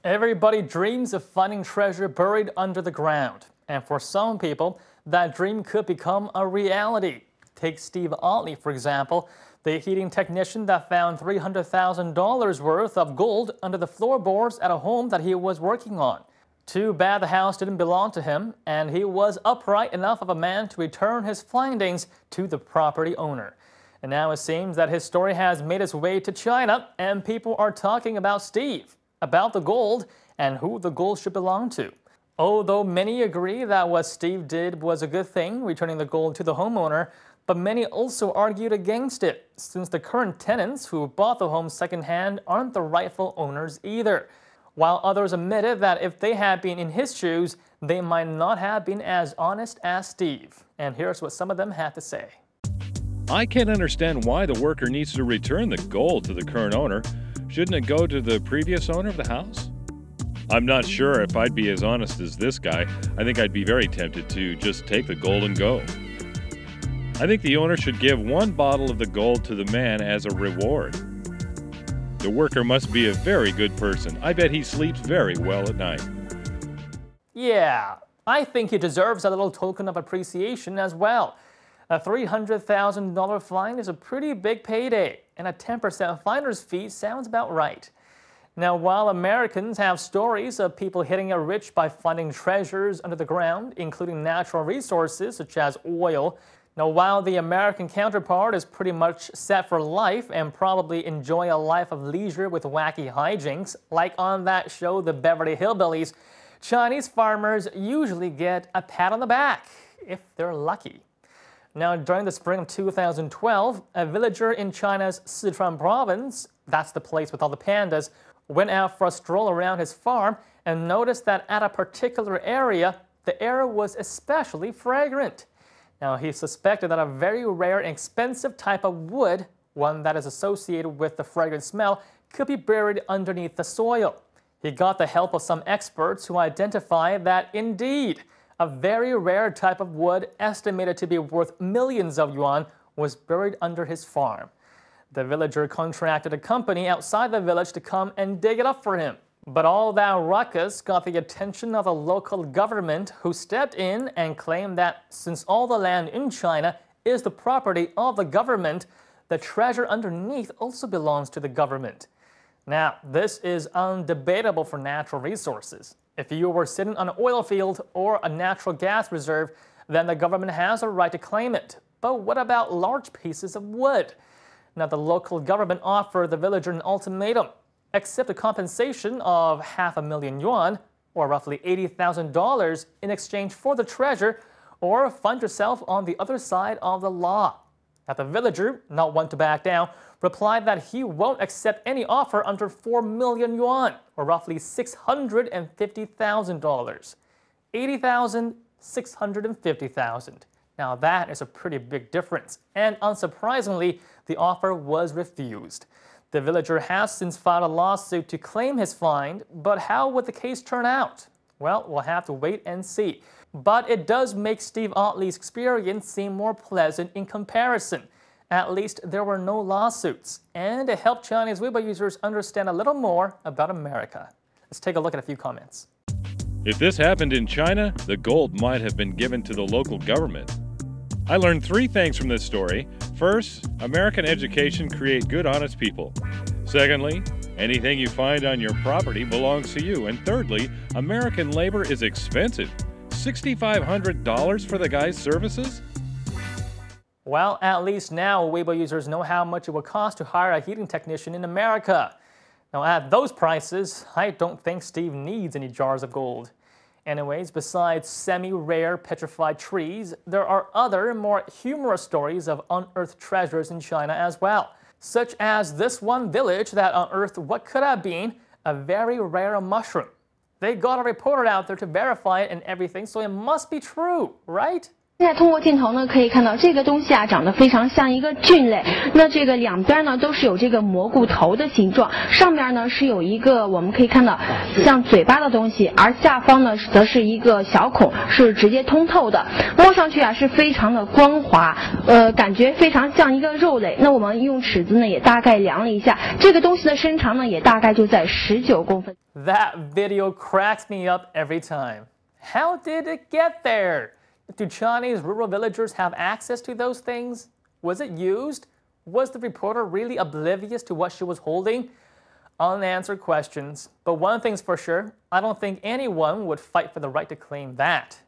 Everybody dreams of finding treasure buried under the ground. And for some people, that dream could become a reality. Take Steve Otley, for example, the heating technician that found $300,000 worth of gold under the floorboards at a home that he was working on. Too bad the house didn't belong to him, and he was upright enough of a man to return his findings to the property owner. And now it seems that his story has made its way to China, and people are talking about Steve, about the gold, and who the gold should belong to. Although many agree that what Steve did was a good thing, returning the gold to the homeowner, but many also argued against it, since the current tenants who bought the home secondhand aren't the rightful owners either. While others admitted that if they had been in his shoes, they might not have been as honest as Steve. And here's what some of them had to say. I can't understand why the worker needs to return the gold to the current owner. Shouldn't it go to the previous owner of the house? I'm not sure if I'd be as honest as this guy. I think I'd be very tempted to just take the gold and go. I think the owner should give one bottle of the gold to the man as a reward. The worker must be a very good person. I bet he sleeps very well at night. Yeah, I think he deserves a little token of appreciation as well. A $300,000 fine is a pretty big payday, and a 10% finder's fee sounds about right. Now, while Americans have stories of people hitting it rich by finding treasures under the ground, including natural resources such as oil, now while the American counterpart is pretty much set for life and probably enjoy a life of leisure with wacky hijinks, like on that show The Beverly Hillbillies, Chinese farmers usually get a pat on the back, if they're lucky. Now, during the spring of 2012, a villager in China's Sichuan province, that's the place with all the pandas, went out for a stroll around his farm and noticed that at a particular area, the air was especially fragrant. Now, he suspected that a very rare and expensive type of wood, one that is associated with the fragrant smell, could be buried underneath the soil. He got the help of some experts who identified that indeed, a very rare type of wood estimated to be worth millions of yuan was buried under his farm. The villager contracted a company outside the village to come and dig it up for him. But all that ruckus got the attention of the local government, who stepped in and claimed that since all the land in China is the property of the government, the treasure underneath also belongs to the government. Now, this is undebatable for natural resources. If you were sitting on an oil field or a natural gas reserve, then the government has a right to claim it. But what about large pieces of wood? Now, the local government offered the villager an ultimatum: accept a compensation of $500,000 yuan, or roughly $80,000, in exchange for the treasure, or find yourself on the other side of the law. Now, the villager, not one to back down, replied that he won't accept any offer under 4 million yuan, or roughly $650,000. 80,000, 650,000. Now that is a pretty big difference, and unsurprisingly, the offer was refused. The villager has since filed a lawsuit to claim his find, but how would the case turn out? Well, we'll have to wait and see. But it does make Steve Otley's experience seem more pleasant in comparison. At least there were no lawsuits, and it helped Chinese Weibo users understand a little more about America. Let's take a look at a few comments. If this happened in China, the gold might have been given to the local government. I learned 3 things from this story. First, American education creates good, honest people. Secondly, anything you find on your property belongs to you. And thirdly, American labor is expensive. $6,500 for the guy's services? Well, at least now Weibo users know how much it would cost to hire a heating technician in America. Now, at those prices, I don't think Steve needs any jars of gold. Anyways, besides semi-rare petrified trees, there are other, more humorous stories of unearthed treasures in China as well, such as this one village that unearthed what could have been a very rare mushroom. They got a reporter out there to verify it and everything, so it must be true, right? 现在通过镜头呢，可以看到这个东西啊，长得非常像一个菌类。那这个两边呢都是有这个蘑菇头的形状，上面呢是有一个我们可以看到像嘴巴的东西，而下方呢则是一个小孔，是直接通透的。摸上去啊是非常的光滑，感觉非常像一个肉类。那我们用尺子呢也大概量了一下，这个东西的身长呢也大概就在19公分。That video cracks me up every time. How did it get there? Do Chinese rural villagers have access to those things? Was it used? Was the reporter really oblivious to what she was holding? Unanswered questions. But one thing's for sure, I don't think anyone would fight for the right to claim that.